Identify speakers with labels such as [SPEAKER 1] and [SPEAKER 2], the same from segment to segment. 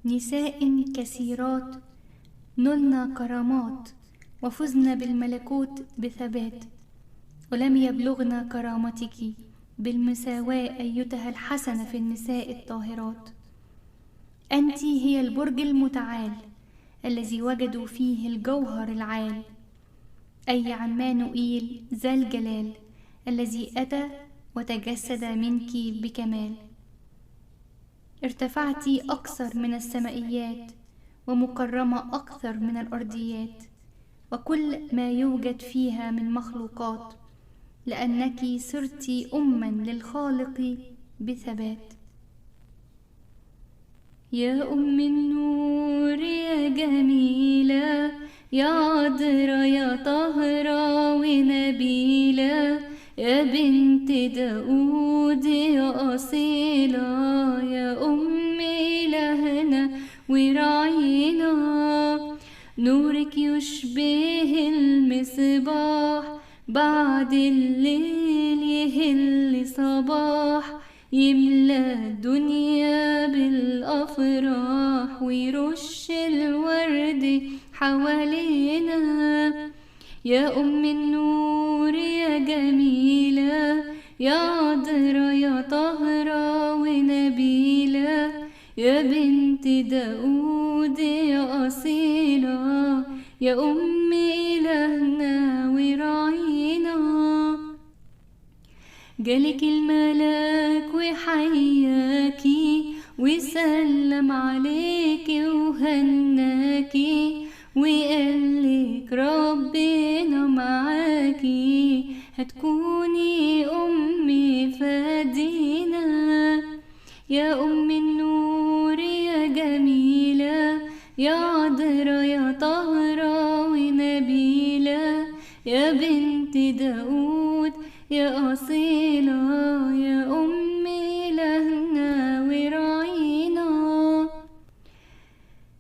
[SPEAKER 1] نساء كثيرات نلنا كرامات، وفزن بالملكوت بثبات، ولم يبلغنا كرامتك بالمساواة أيتها الحسنة في النساء الطاهرات. أنت هي البرج المتعال الذي وجدوا فيه الجوهر العال، أي عمانوئيل ذا الجلال الذي أتى وتجسد منك بكمال. ارتفعت أكثر من السمائيات، ومكرمة أكثر من الأرضيات وكل ما يوجد فيها من مخلوقات، لأنك صرت أما للخالق بثبات. يا أم النور يا جميلة، يا عذرا يا طاهرة ونبيلة، يا بنت داود يا أصيلة، يا أم إلهنا وراعينا. نورك يشبه المصباح، بعد الليل يهل صباح، يملى الدنيا بالأفراح ويرش الورد حوالينا. يا أم النور يا جميلة، يا عذرا يا طاهرة ونبيلة، يا بنت داود يا أصيلة، يا أم إلهنا وراعينا. جالك الملاك وحياكي وسلم عليكي وهناكي، وقالك ربنا معاكي، هتكوني أمي فادينا. يا أم النور يا جميلة، يا عذرا يا طاهرة ونبيلة، يا بنت داود يا أصيلة، يا أم إلهنا وراعينا.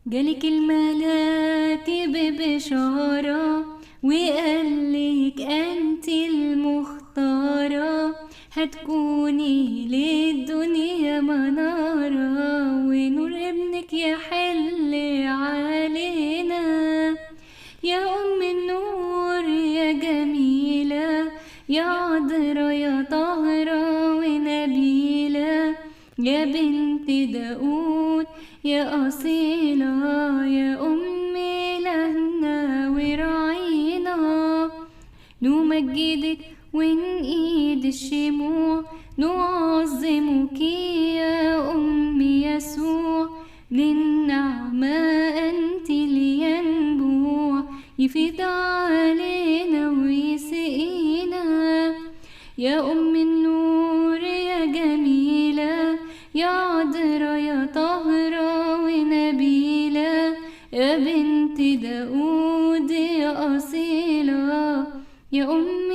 [SPEAKER 1] جالك الملاك ببشارة وقالك أنت المختارة، هتكوني للدنيا منارة، ونور ابنك يحل علينا. يا أم النور يا جميلة، يا عذرا يا طاهرة ونبيلة، يا بنت داود يا أصيلة، يا أم إلهنا وراعينا. نمجدك ونقيد الشموع، نعظمك يا أم يسوع، للنعمة أنت لينبوع، يفيض علينا ويسقينا. يا أم النور يا جميلة، يا عذرا يا طاهرة ونبيلة، يا بنت داود يا أصيلة، يا أم